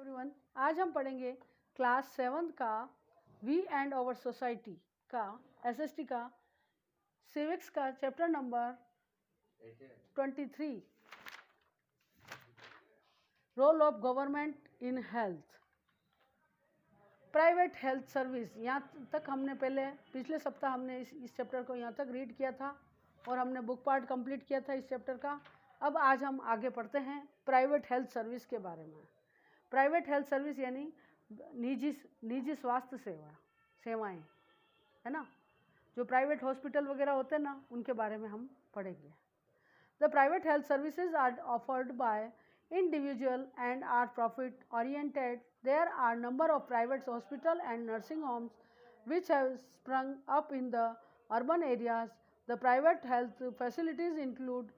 Everyone, आज हम पढ़ेंगे क्लास 7 का वी एंड आवर सोसाइटी का एसएसटी का सिविक्स का chapter number 23, role of government in health. Private health service, यहाँ तक हमने पिछले सप्ताह हमने इस चैप्टर को यहाँ तक रीड किया था और हमने बुक पार्ट कंप्लीट किया था इस चैप्टर का। अब आज हम आगे पढ़ते हैं प्राइवेट हेल्थ सर्विस के बारे में। प्राइवेट हेल्थ सर्विस यानी निजी स्वास्थ्य सेवाएं, है ना, जो प्राइवेट हॉस्पिटल वगैरह होते हैं ना, उनके बारे में हम पढ़ेंगे। The private health services are offered by individual and are profit oriented. There are number of private hospital and nursing homes which have sprung up in the urban areas. The private health facilities include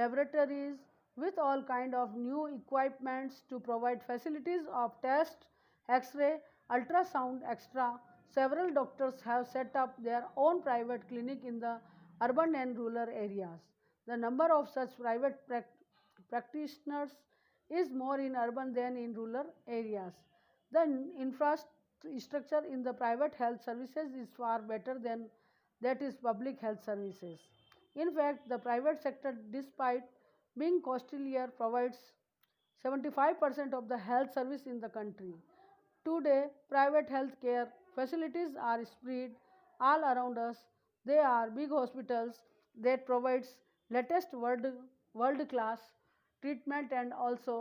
laboratories with all kind of new equipments to provide facilities of test, x-ray, ultrasound, etc. Several doctors have set up their own private clinic in the urban and rural areas. The number of such private practitioners is more in urban than in rural areas. The infrastructure in the private health services is far better than that is public health services. In fact, the private sector, despite being costlier, provides 75% of the health service in the country. Today, private health care facilities are spread all around us. They are big hospitals that provides latest world class treatment and also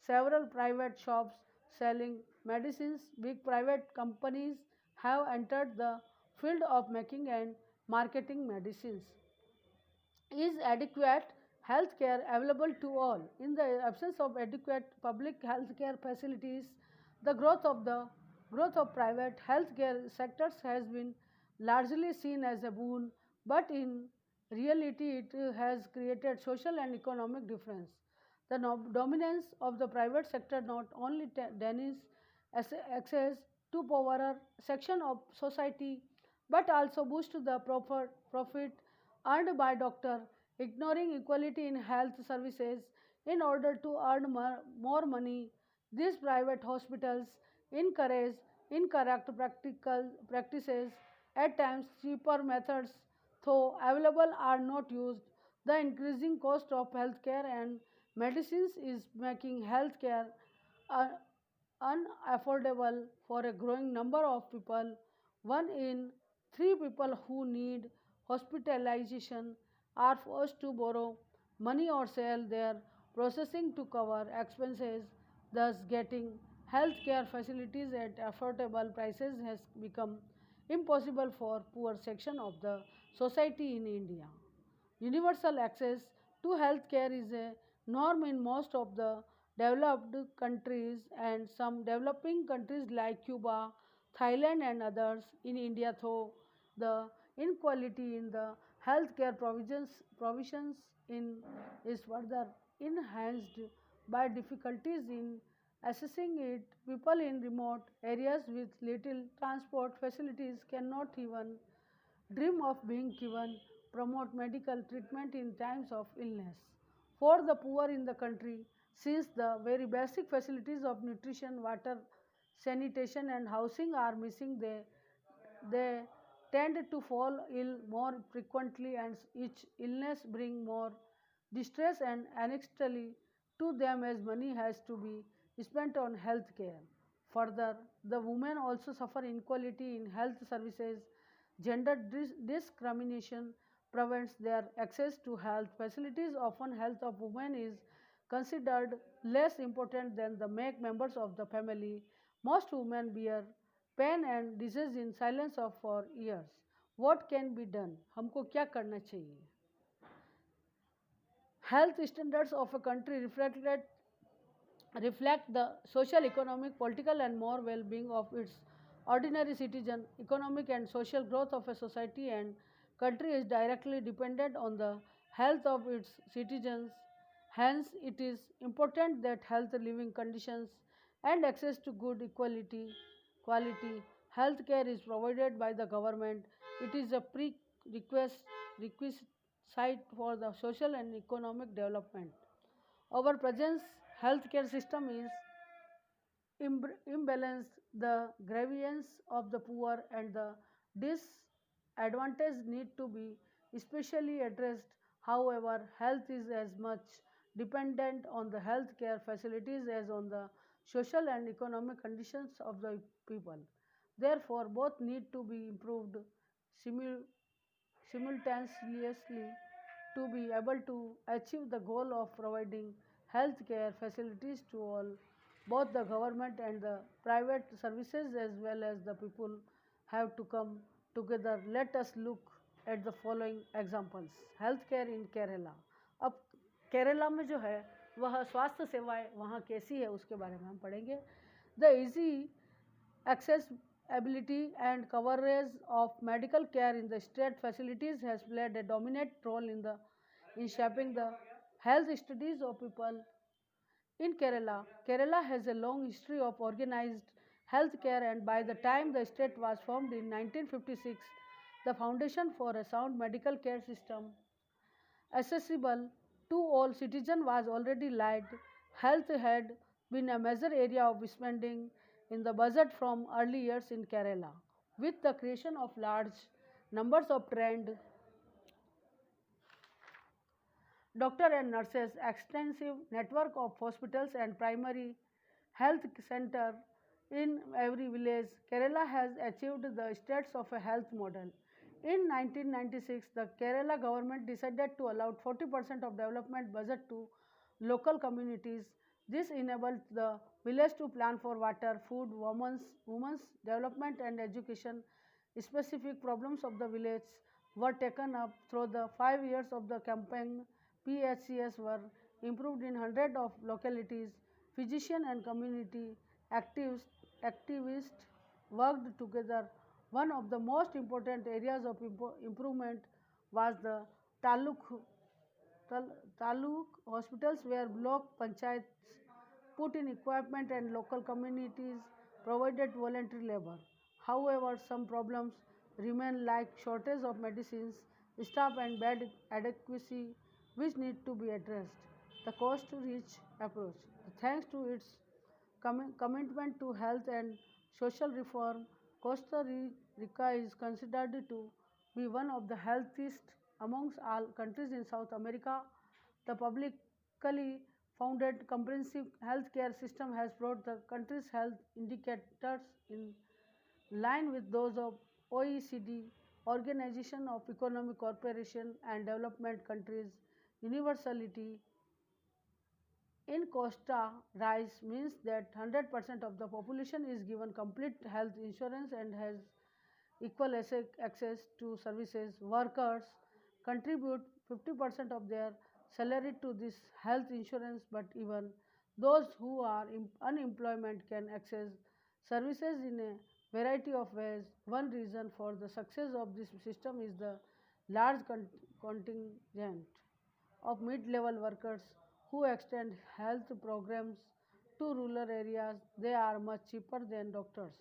several private shops selling medicines. Big private companies have entered the field of making and marketing medicines. Is adequate health care available to all? In the absence of adequate public health care facilities, the growth of private health care sectors has been largely seen as a boon, but in reality it has created social and economic difference. The dominance of the private sector not only denies access to poorer section of society, but also boosts the profit earned by doctor, ignoring equality in health services in order to earn more money. These private hospitals encourage incorrect practical practices. At times, cheaper methods, though available, are not used. The increasing cost of healthcare and medicines is making healthcare unaffordable for a growing number of people. 1 in 3 people who need hospitalization are forced to borrow money or sell their processing to cover expenses. Thus, getting healthcare facilities at affordable prices has become impossible for poor section of the society in India. Universal access to healthcare is a norm in most of the developed countries and some developing countries like Cuba, Thailand and others. In India, though, the inequality in the healthcare provisions is further enhanced by difficulties in accessing it. People in remote areas with little transport facilities cannot even dream of being given promote medical treatment in times of illness. For the poor in the country, since the very basic facilities of nutrition, water, sanitation and housing are missing, they tend to fall ill more frequently and each illness bring more distress and anxiety to them as money has to be spent on health care. Further, the women also suffer inequality in health services. Gender discrimination prevents their access to health facilities. Often, health of women is considered less important than the make members of the family. Most women bear pain and disease in silence of for years. What can be done? हमको क्या करना चाहिए? Health standards of a country reflect the social, economic, political and more well-being of its ordinary citizen. Economic and social growth of a society and country is directly dependent on the health of its citizens. Hence, it is important that health living conditions and access to good quality health care is provided by the government. It is a requisite for the social and economic development. Our present healthcare system is imbalance, the grievance of the poor and the disadvantage need to be especially addressed. However, health is as much dependent on the healthcare facilities as on the social and economic conditions of the people. Therefore, both need to be improved simultaneously to be able to achieve the goal of providing health care facilities to all. Both the government and the private services as well as the people have to come together. Let us look at the following examples. Health care इन केरला. अब केरला में जो है वह स्वास्थ्य सेवाएं वहाँ कैसी है उसके बारे में हम पढ़ेंगे. The easy accessibility and coverage of medical care in the state facilities has played a dominant role in shaping the health studies of people in Kerala. Kerala has a long history of organized health care, and by the time the state was formed in 1956, the foundation for a sound medical care system accessible to all citizens was already laid. Health had been a major area of spending in the budget from early years in Kerala. With the creation of large numbers of trained doctors and nurses, extensive network of hospitals and primary health center in every village, Kerala has achieved the status of a health model. In 1996, the Kerala government decided to allow 40% of development budget to local communities. This enabled the village to plan for water, food, women's development and education. Specific problems of the village were taken up through the 5 years of the campaign. PHCs were improved in hundreds of localities. Physicians and community activists worked together. One of the most important areas of improvement was the taluk hospitals, where block panchayats put in equipment and local communities provided voluntary labor. However, some problems remain, like shortage of medicines, staff and bed adequacy, which need to be addressed. The cost-rich approach. Thanks to its commitment to health and social reform, Costa Rica is considered to be one of the healthiest amongst all countries in South America. The publicly founded comprehensive health care system has brought the country's health indicators in line with those of OECD, Organization of Economic Cooperation and Development countries. Universality in Costa Rica means that 100% of the population is given complete health insurance and has equal access to services. Workers contribute 50% of their salary to this health insurance, but even those who are unemployment can access services in a variety of ways. One reason for the success of this system is the large contingent of mid-level workers who extend health programs to rural areas. They are much cheaper than doctors.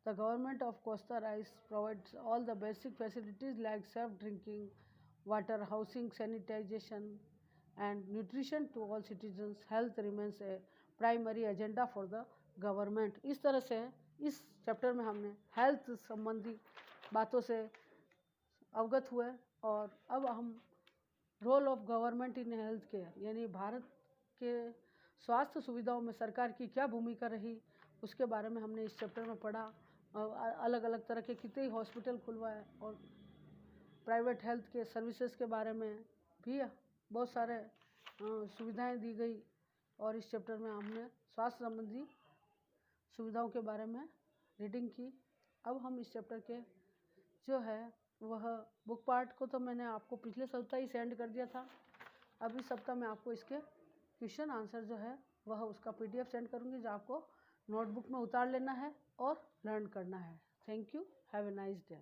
The government of Costa Rica provides all the basic facilities like safe drinking water, housing, sanitation, and nutrition to all citizens. Health remains a primary agenda for the government. इस तरह से इस chapter में हमने health संबंधी बातों से अवगत हुए. और अब हम role of government in health care, यानी भारत के स्वास्थ्य सुविधाओं में सरकार की क्या भूमिका रही, उसके बारे में हमने इस चैप्टर में पढ़ा. अलग अलग तरह के कितने ही हॉस्पिटल खुलवाए और प्राइवेट हेल्थ के सर्विसेज के बारे में भी बहुत सारे सुविधाएं दी गई. और इस चैप्टर में हमने स्वास्थ्य संबंधी सुविधाओं के बारे में रीडिंग की. अब हम इस चैप्टर के जो है वह बुक पार्ट को तो मैंने आपको पिछले सप्ताह ही सेंड कर दिया था. अब इस सप्ताह में आपको इसके क्वेश्चन आंसर जो है वह उसका PDF सेंड करूँगी, जो आपको नोटबुक में उतार लेना है और लर्न करना है. Thank you. Have a nice day.